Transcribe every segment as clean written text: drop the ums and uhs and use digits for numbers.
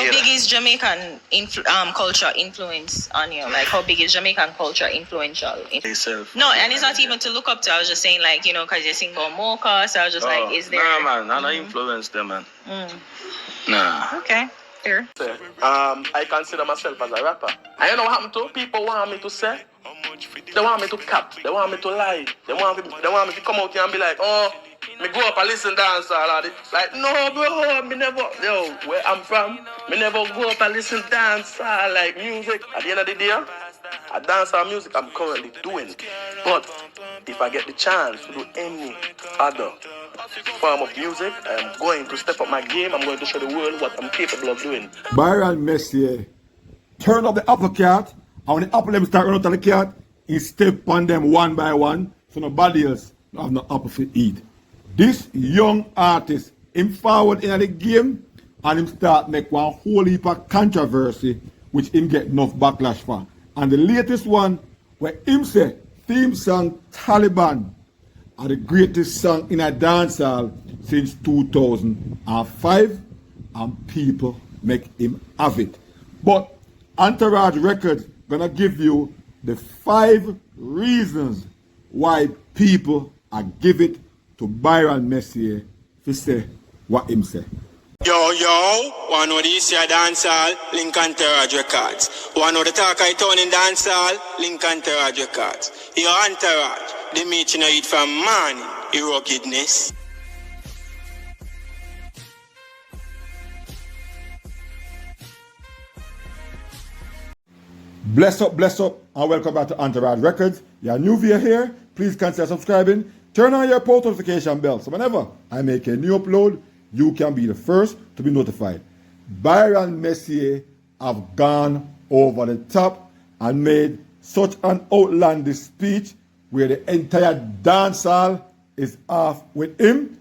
How big is Jamaican culture influence on you? Like, how big is Jamaican culture influential? No, and it's not even to look up to. I was just saying, like, you know, because you sing about Mocha, so I was just like, is there... Nah, man. I don't influence them, man. Nah. Okay, fair. I consider myself as a rapper. And you know what happened to? People want me to say, they want me to cap, they want me to lie, they want me to come out here and be like, oh, me go up and listen dance all this. Like, no, bro, me never, where I'm from, me never go up and listen dance like music. At the end of the day, a dancehall music I'm currently doing. But if I get the chance to do any other form of music, I'm going to step up my game. I'm going to show the world what I'm capable of doing. Byron Messia turn up the apple cart, and when the apple them start running out of the cart, he step on them one by one, so nobody else have no apple to eat. This young artist, him forward in the game, and him start make one whole heap of controversy, which him get enough backlash for. And the latest one, where him say, theme song Taliban are the greatest song in a dancehall since 2005, and people make him have it. But Entourage Records gonna give you the 5 reasons why people are give it to Byron Messia to say what him say. Yo, one of these here dancehall, link Entourage Records. One of the talk I turn in dancehall, link Entourage Records. Your Entourage, the meat you know eat from money, your ruggedness. Bless up, and welcome back to Entourage Records. You're new via here, please consider subscribing. Turn on your post notification bell, so whenever I make a new upload, you can be the first to be notified. Byron Messia have gone over the top and made such an outlandish speech where the entire dancehall is off with him.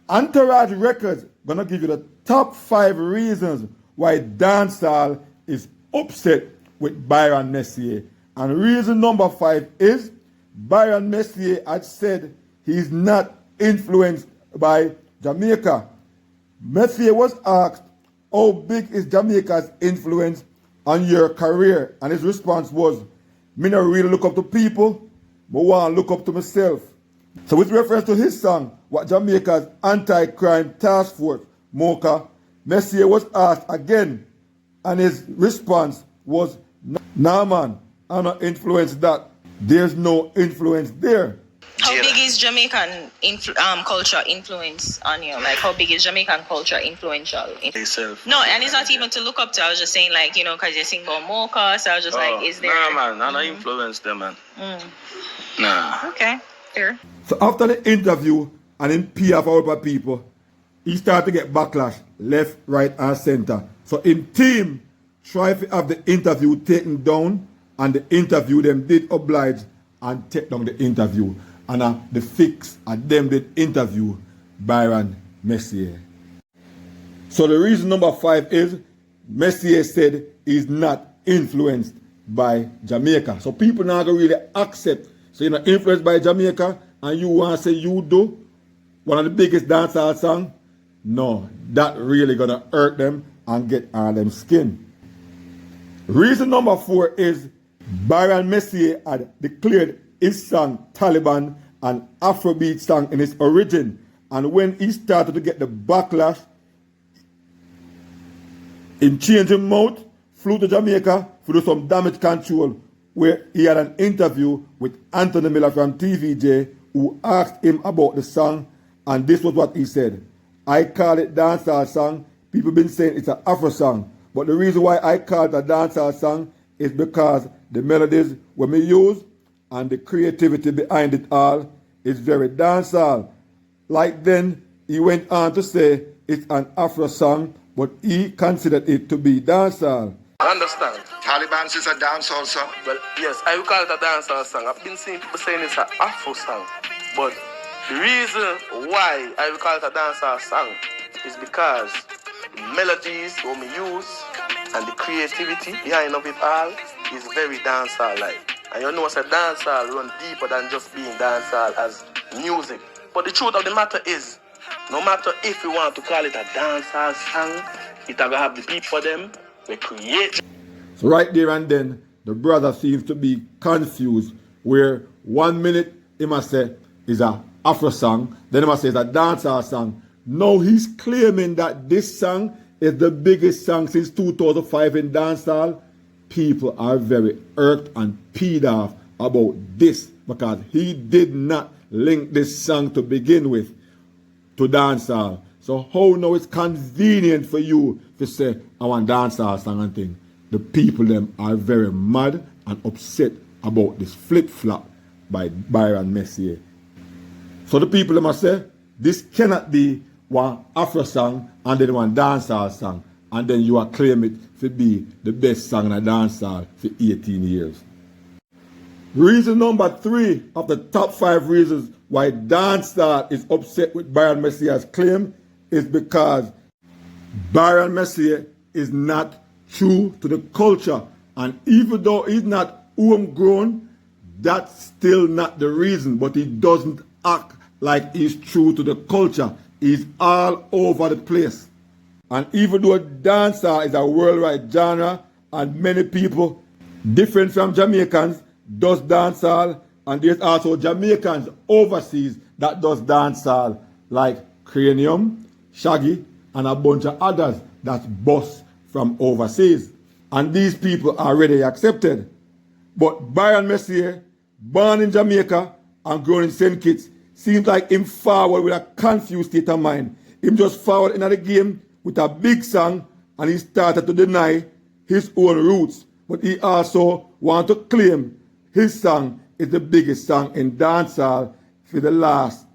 Entourage Records gonna give you the top 5 reasons why dancehall is upset with Byron Messia. And reason number 5 is Byron Messia had said he's not influenced by Jamaica. Messia was asked, how big is Jamaica's influence on your career? And his response was, me not really look up to people, but want to look up to myself. So with reference to his song, what Jamaica's anti-crime task force, Mocha, Messia was asked again, and his response was, nah man, I'm not influenced that. There's no influence there. How big is Jamaican culture influence on you? Like, how big is Jamaican culture influential? No, and it's not even to look up to. I was just saying, like, you know, because you sing about Mocha, so I was just like, is there... Nah, man. I don't influence them, man. Nah. Okay, fair. So after the interview and in PR for other people, he started to get backlash left, right, and center. So in team, try to have the interview taken down, and the interview them did oblige and take down the interview. And the fix and them did interview Byron Messia. So the reason number 5 is Messia said he's not influenced by Jamaica. So people now gonna really accept. So you're not influenced by Jamaica and you want to say you do one of the biggest dancehall songs? No, that really gonna hurt them and get on them skin. Reason number 4 is Byron Messia had declared his song Taliban an Afrobeat song in its origin. And when he started to get the backlash, in changing mouth, flew to Jamaica to do some damage control, where he had an interview with Anthony Miller from TVJ, who asked him about the song, and this was what he said. I call it dancehall song. People been saying it's an Afro song, but the reason why I call it a dancehall song is because the melodies when we use and the creativity behind it all is very dancehall. Like then, he went on to say it's an Afro song, but he considered it to be dancehall. I understand. Taliban is a dancehall song? Well, yes, I will call it a dancehall song. I've been seeing people saying it's an Afro song, but the reason why I will call it a dancehall song is because the melodies what we use and the creativity behind of it all is very dancehall-like. And you know, it's a dancehall run deeper than just being dancehall as music. But the truth of the matter is, no matter if you want to call it a dancehall song, It gonna have the people them we create. So right there and then, the brother seems to be confused, where 1 minute he must say is a Afro song, then he must say it's a dancehall song. Now he's claiming that this song is the biggest song since 2005 in dancehall. People are very irked and peed off about this because he did not link this song to begin with to dancehall. So how now it's convenient for you to say I want dancehall song and thing. The people them are very mad and upset about this flip-flop by Byron Messia. So the people them must say this cannot be one Afro song and then one dancehall song, and then you are claim it to be the best song in a dancehall for 18 years. Reason number 3 of the top 5 reasons why dancehall is upset with Byron Messia's claim is because Byron Messia is not true to the culture, and even though he's not homegrown, that's still not the reason, but he doesn't act like he's true to the culture. He's all over the place. And even though dancehall is a worldwide genre and many people different from Jamaicans does dancehall, and there's also Jamaicans overseas that does dancehall like Cranium, Shaggy, and a bunch of others that's bust from overseas. And these people are already accepted. But Byron Messia, born in Jamaica and grown in St. Kitts, seems like him forward with a confused state of mind. Him just forward into the game with a big song, and he started to deny his own roots. But he also want to claim his song is the biggest song in dancehall for the last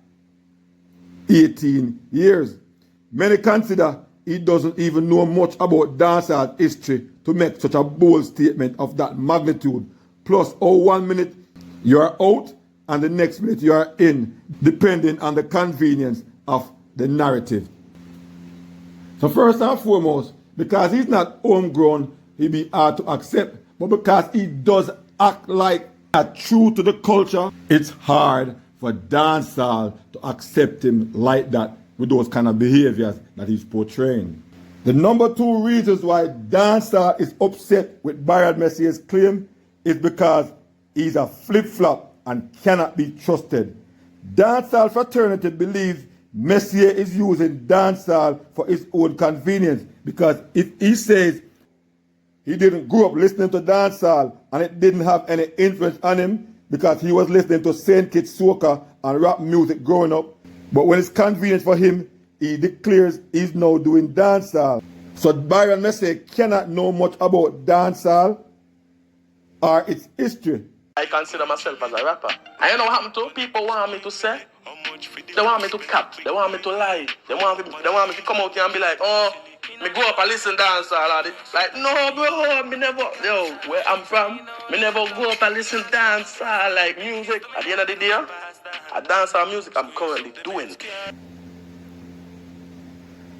18 years. Many consider he doesn't even know much about dancehall history to make such a bold statement of that magnitude. Plus, 1 minute you are out and the next minute you are in, depending on the convenience of the narrative. So first and foremost, because he's not homegrown, he be hard to accept. But because he does act like true to the culture, it's hard for dancehall to accept him like that with those kind of behaviors that he's portraying. The number 2 reasons why dancehall is upset with Byron Messia's claim is because he's a flip-flop and cannot be trusted. Dancehall fraternity believes Messia is using dancehall for his own convenience, because if he says he didn't grow up listening to dancehall and it didn't have any influence on him because he was listening to St. Kitts soca and rap music growing up, but when it's convenient for him, he declares he's now doing dancehall. So Byron Messia cannot know much about dancehall or its history. I consider myself as a rapper. And you know what happened to? People want me to say, they want me to cap, they want me to lie, they want me to come out here and be like, oh, me go up and listen dancehall. Like, no bro, me never, yo, where I'm from, me never go up and listen dancehall like music. At the end of the day, a dancehall music I'm currently doing.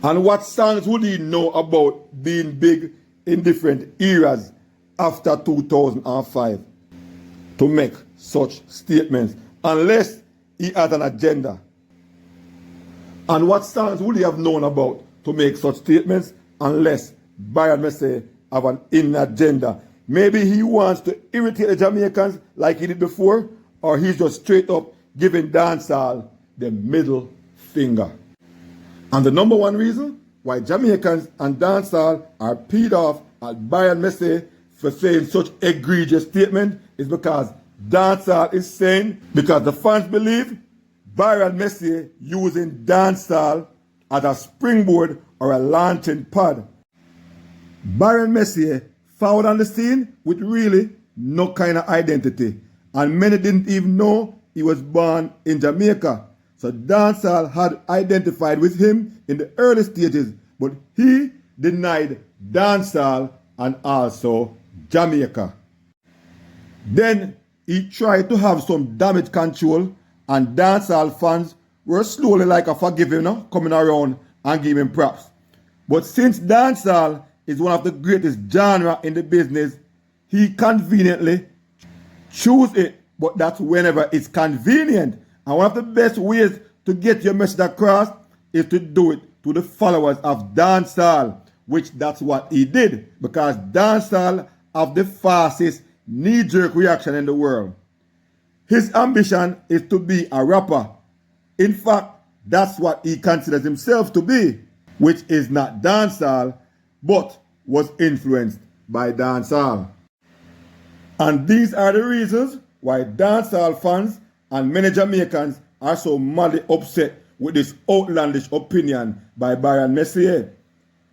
And what songs would he know about being big in different eras after 2005 to make such statements, unless he had an agenda? And what songs would he have known about to make such statements, unless Byron Messia have an in agenda? Maybe he wants to irritate the Jamaicans like he did before, or he's just straight up giving dancehall the middle finger. And the number 1 reason why Jamaicans and dancehall are peed off at Byron Messia for saying such egregious statement is because dancehall is saying, because the fans believe Byron Messia using dancehall as a springboard or a launching pad. Byron Messia found on the scene with really no kind of identity, and many didn't even know he was born in Jamaica. So dancehall had identified with him in the early stages, but he denied dancehall and also Jamaica. Then he tried to have some damage control, and dancehall fans were slowly like a forgiving, coming around and giving props. But since dancehall is one of the greatest genre in the business, he conveniently choose it, but that's whenever it's convenient. And one of the best ways to get your message across is to do it to the followers of dancehall. which that's what he did, because dancehall have the fastest knee-jerk reaction in the world. His ambition is to be a rapper. In fact, that's what he considers himself to be, which is not dancehall, but was influenced by dancehall. And these are the reasons why dancehall fans and many Jamaicans are so madly upset with this outlandish opinion by Byron Messia.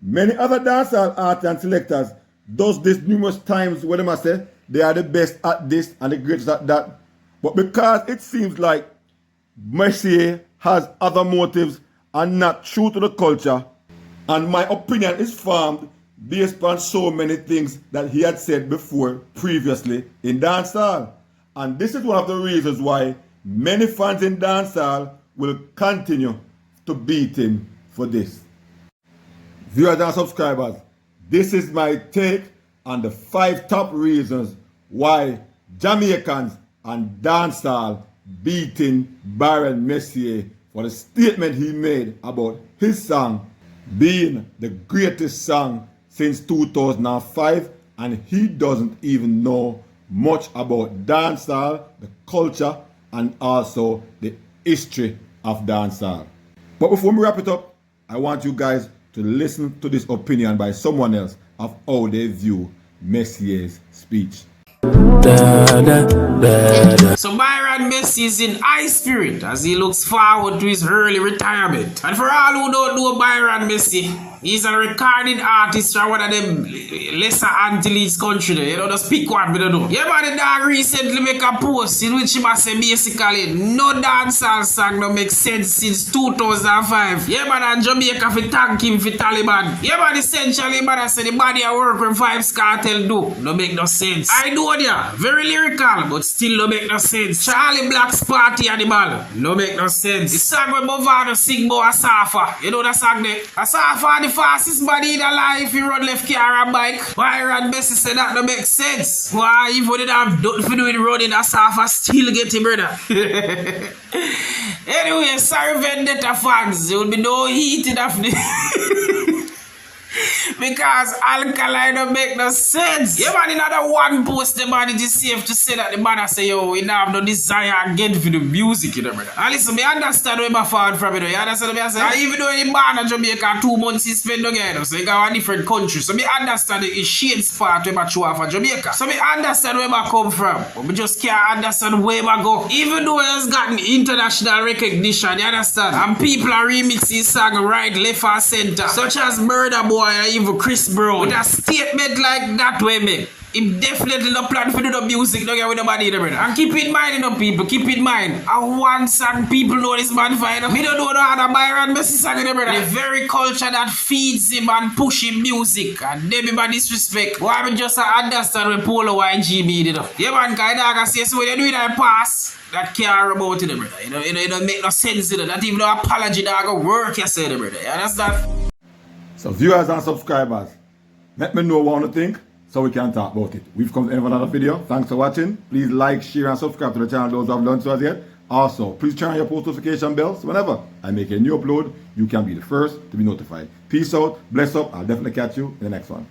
Many other dancehall artists and selectors does this numerous times where they must say they are the best at this and the greatest at that. But because it seems like Messia has other motives and not true to the culture, and my opinion is formed based on so many things that he had said before previously in dancehall. And this is one of the reasons why many fans in dancehall will continue to beat him for this. Viewers and subscribers, this is my take on the 5 top reasons why Jamaicans and dancehall beating Byron Messia for the statement he made about his song being the greatest song since 2005, and he doesn't even know much about dancehall, the culture, and also the history of dancehall. But before we wrap it up, I want you guys to listen to this opinion by someone else of how they view Messia's speech. So Byron Messia is in high spirit as he looks forward to his early retirement. And for all who don't know Byron Messia, he's a recording artist from one of them lesser Antilles country. You know, just pick one, we don't know. Yeah, but the dog recently make a post in which he must say basically no dancehall song no make sense since 2005. Yeah, but and Jamaica fi thank him for Taliban. Yeah, but essentially, but I say the body of work when 5 Cartel do no make no sense. I know ya, very lyrical, but still no make no sense. Charlie Black's party animal, no make no sense. The song when Movado sing about Asafa, you know that song there? Asafa the fastest body in the life, he run left car and bike. Byron Messia said that no make sense. Why, if we didn't have nothing to do with running, Asafa still get him, brother. Anyway, sorry Vendetta fans, there will be no heat enough. Because alkaline don't make no sense. Yeah, man, in another one post, the man is safe to say that the man say, yo, we now have no desire again for the music, you know, brother. And listen, me understand where my found from, you know. You understand what I say? And even though the man in Jamaica 2 months he spend together, so he got a different country. So me understand the shades part where I show for Jamaica. So me understand where I come from. But me just can't understand where I go. Even though it has gotten international recognition, you understand? And people are remixing song right, left, and center. Such as Murder Boy and even Chris Brown. With a statement like that way, me. He definitely no plan for do the music, don't get with nobody there, brother. And keep in mind, you know, people, keep in mind. And one song people know this man for, you know. Me don't know no other Byron Messia song there, brother. The very culture that feeds him and push him music. And they be my disrespect. Why I just understand when Polo YG mean, you know. Yeah, man, because I say, so when you do it, I pass. That care about it, brother. You know, it don't make no sense, you know. Not even no apology that I go work, you say, brother. You understand? So viewers and subscribers, let me know what you think so we can talk about it. We've come to the end of another video. Thanks for watching. Please like, share, and subscribe to the channel those who have done so as yet. Also, please turn on your post notification bells. Whenever I make a new upload, you can be the first to be notified. Peace out, bless up. I'll definitely catch you in the next one.